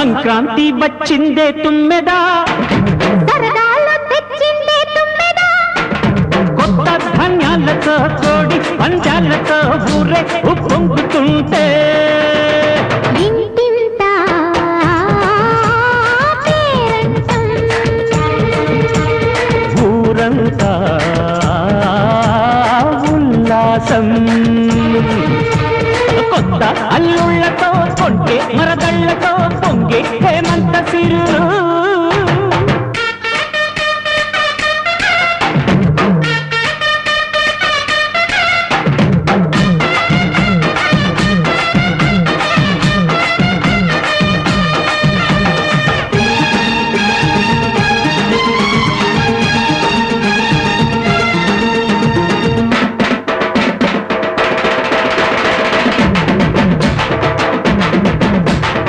సంక్రాంతి వచ్చిందే తుమ్మెదా సరదాలు తెచ్చిందే తుమ్మెదా కొత్త ధాన్యాలతో కోడి పంచాలతో ఊరే ఉప్పొంగుతుంటే ఇంటింత పేరంటం ఊరంతా ఉల్లాసం కొత్త అల్లుళ్ళతో కొంటే మరదళ్ళతో పొంగే హేమంత సిరు